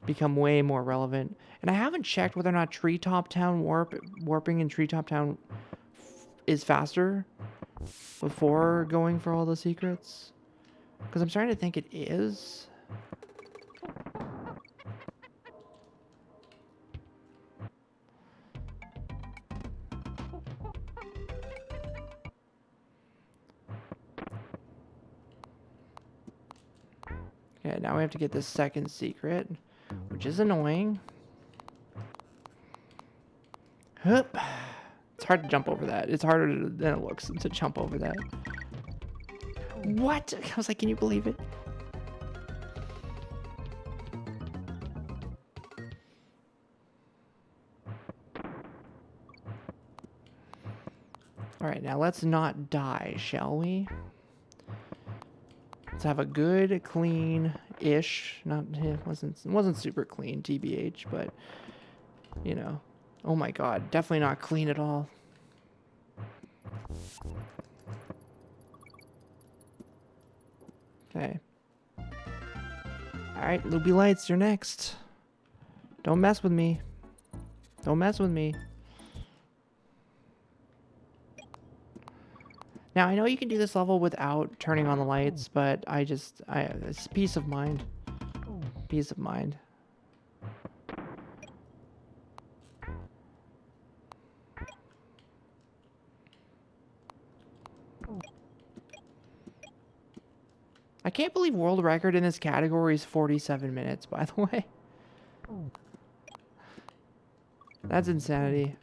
become way more relevant. And I haven't checked whether or not Treetop Town warping in Treetop Town is faster before going for all the secrets. Because I'm starting to think it is. Okay, now we have to get this second secret, which is annoying. Hup. It's hard to jump over that. It's harder than it looks to jump over that. What? I was like, can you believe it? All right, now let's not die, shall we? Let's have a good, clean-ish, it wasn't super clean, TBH, but, you know. Oh my god, definitely not clean at all. Okay. Alright, Luby Lights, you're next. Don't mess with me. Don't mess with me. Now, I know you can do this level without turning on the lights, but it's peace of mind. Peace of mind. I can't believe world record in this category is 47 minutes, by the way. That's insanity.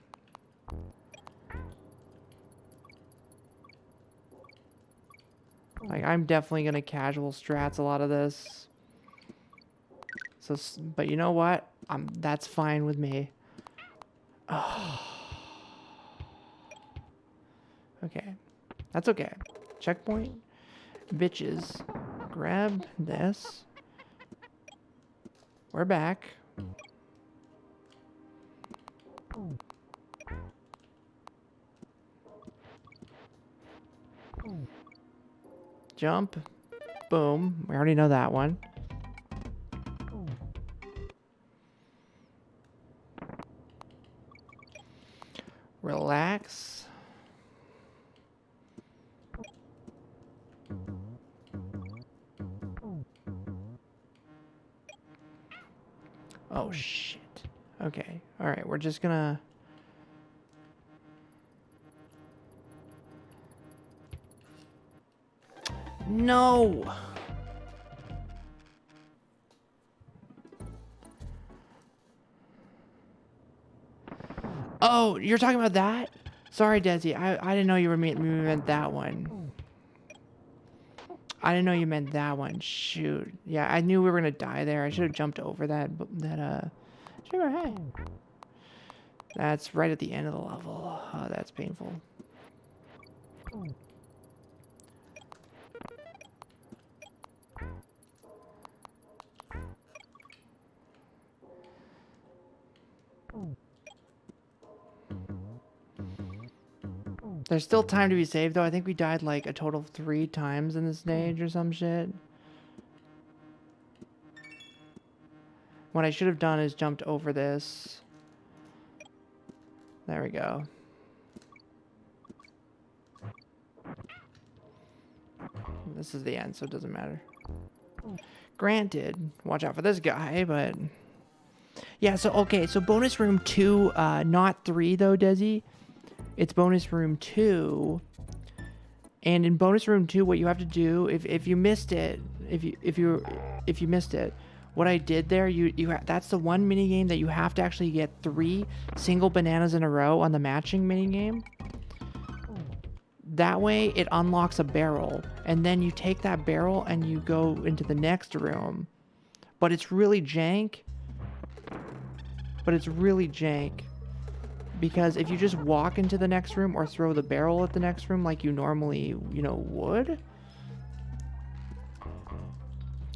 Like, I'm definitely gonna casual strats a lot of this. So, but you know what? That's fine with me. Oh. Okay. That's okay. Checkpoint. Bitches. Grab this. We're back. Jump. Boom. We already know that one. Relax. Oh, shit. Okay. All right. We're just gonna... No! Oh, you're talking about that? Sorry, Desi. I didn't know you meant that one. I didn't know you meant that one. Shoot. Yeah, I knew we were gonna die there. I should have jumped over that. Sure, hey. That's right at the end of the level. Oh, that's painful. There's still time to be saved, though. I think we died like a total of 3 times in this stage or some shit. What I should have done is jumped over this. There we go. This is the end, so it doesn't matter. Granted, watch out for this guy, but... Yeah, so, okay, so bonus room 2, not 3, though, Desi. It's bonus room 2, and in bonus room 2, what you have to do, if you missed it, if you missed it, what I did there, that's the one mini game that you have to actually get 3 single bananas in a row on the matching mini game. That way, it unlocks a barrel, and then you take that barrel and you go into the next room. But it's really jank. Because if you just walk into the next room or throw the barrel at the next room like you normally, would,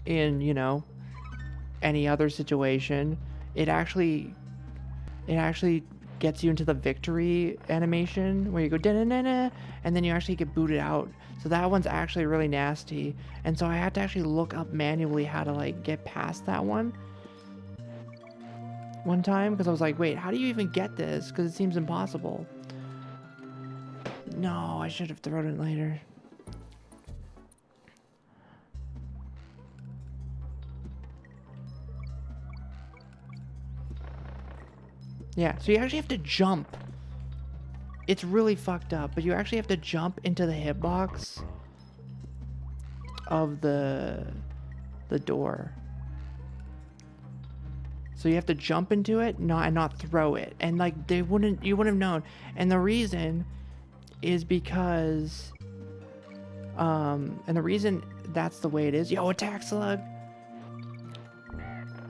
in, any other situation, it actually gets you into the victory animation where you go da-na-na-na, and then you actually get booted out. So that one's actually really nasty. And so I had to actually look up manually how to, like, get past that one. one time because I was like, wait, how do you even get this? Because it seems impossible. No, I should have thrown it later. Yeah, so you actually have to jump. It's really fucked up, but you actually have to jump into the hitbox of the door. So you have to jump into it, and not throw it. And like you wouldn't have known. And the reason is because and the reason that's the way it is. Yo, attack slug.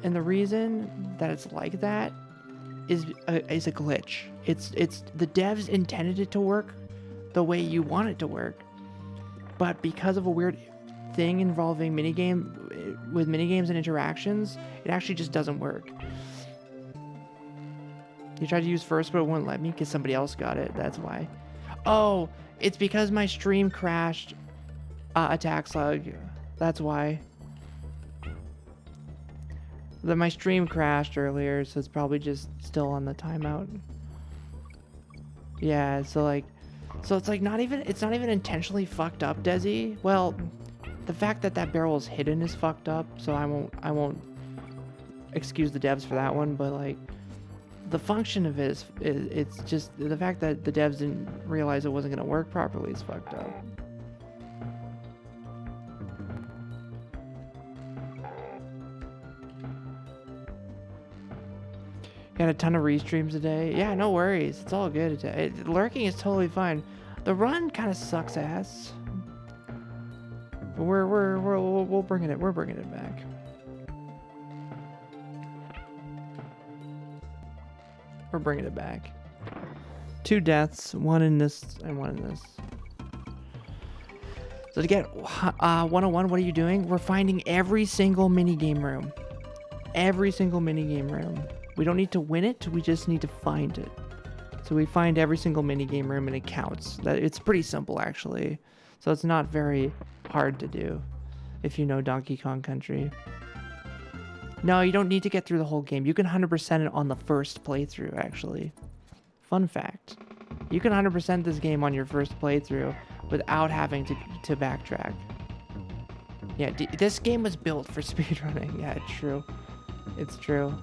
And the reason that it's like that is a glitch. It's the devs intended it to work the way you want it to work, but because of a weird thing involving minigames and interactions, it actually just doesn't work. You tried to use first, but it wouldn't let me because somebody else got it. That's why. Oh, it's because my stream crashed. Attack slug. That's why. My stream crashed earlier, so it's probably just still on the timeout. Yeah, so it's like it's not even intentionally fucked up, Desi. Well, the fact that barrel is hidden is fucked up, so I won't excuse the devs for that one, but like the function of it is it's just the fact that the devs didn't realize it wasn't going to work properly is fucked up. Got a ton of restreams today. Yeah, no worries. It's all good. Lurking is totally fine. The run kind of sucks ass. But we're bringing it back. We're bringing it back. 2 deaths, 1 in this and 1 in this. So to get 101, what are you doing? We're finding every single mini game room. Every single mini game room. We don't need to win it, we just need to find it. So we find every single minigame room and it counts. It's pretty simple actually. So it's not very hard to do if you know Donkey Kong Country. No, you don't need to get through the whole game. You can 100% it on the first playthrough actually. Fun fact. You can 100% this game on your first playthrough without having to backtrack. Yeah, this game was built for speedrunning. Yeah, it's true. It's true.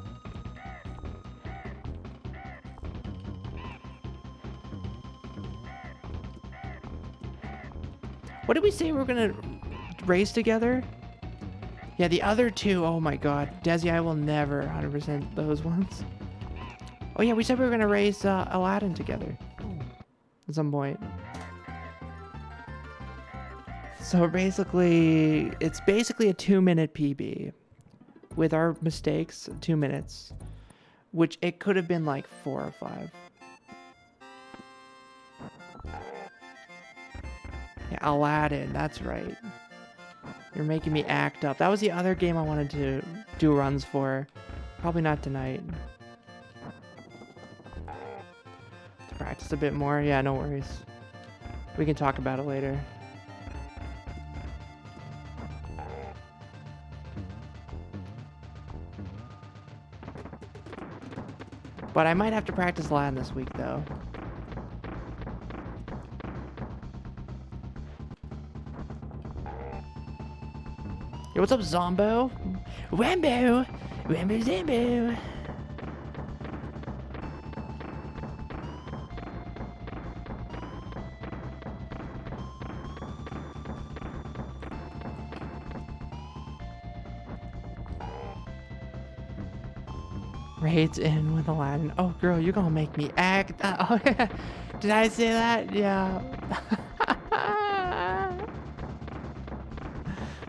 What did we say we were gonna race together? Yeah, the other 2, oh my god. Desi, I will never 100% those ones. Oh yeah, we said we were gonna race Aladdin together. At some point. So basically, it's basically a 2-minute PB. With our mistakes, 2 minutes. Which it could have been like 4 or 5. Yeah, Aladdin, that's right. You're making me act up. That was the other game I wanted to do runs for. Probably not tonight. To practice a bit more. Yeah, no worries. We can talk about it later. But I might have to practice Aladdin this week, though. Yo, what's up, Zombo? Rambo! Rambo Zambo! Raids in with Aladdin. Oh, girl, you're gonna make me act. Oh, yeah. Did I say that? Yeah.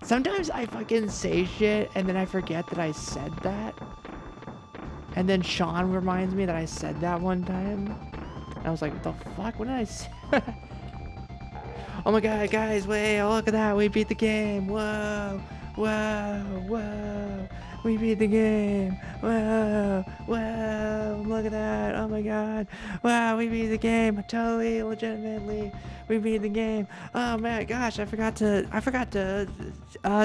Sometimes I fucking say shit and then I forget that I said that. And then Sean reminds me that I said that one time. And I was like, what the fuck? What did I say? Oh my god, guys, wait, oh, look at that. We beat the game. Whoa, whoa, whoa. We beat the game. Whoa, whoa. Look at that. Oh my god. Wow, we beat the game. Totally, legitimately. We beat the game. Oh man, gosh, I forgot to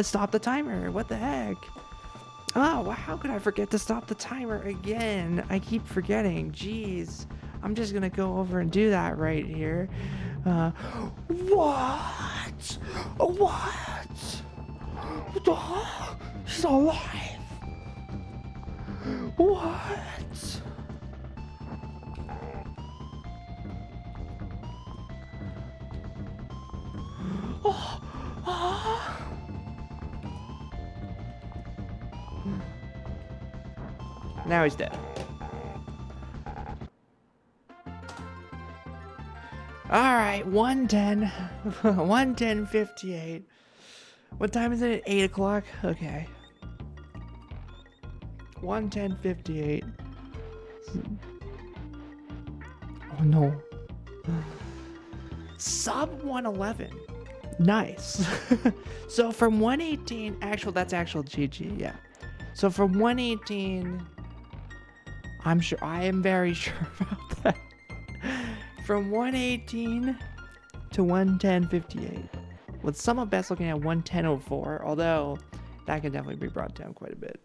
stop the timer. What the heck? Oh, well, how could I forget to stop the timer again? I keep forgetting. Jeez. I'm just gonna go over and do that right here. What? What? She's alive. What? Oh, oh. Now he's dead. All right, 110. 110:58. What time is it? 8 o'clock? Okay. 110:58. Oh no. Sub 111. Nice. So from 118, that's actual GG, yeah. So from 118, I am very sure about that. From 118 to 110:58. With some of best looking at 110:04, although that can definitely be brought down quite a bit.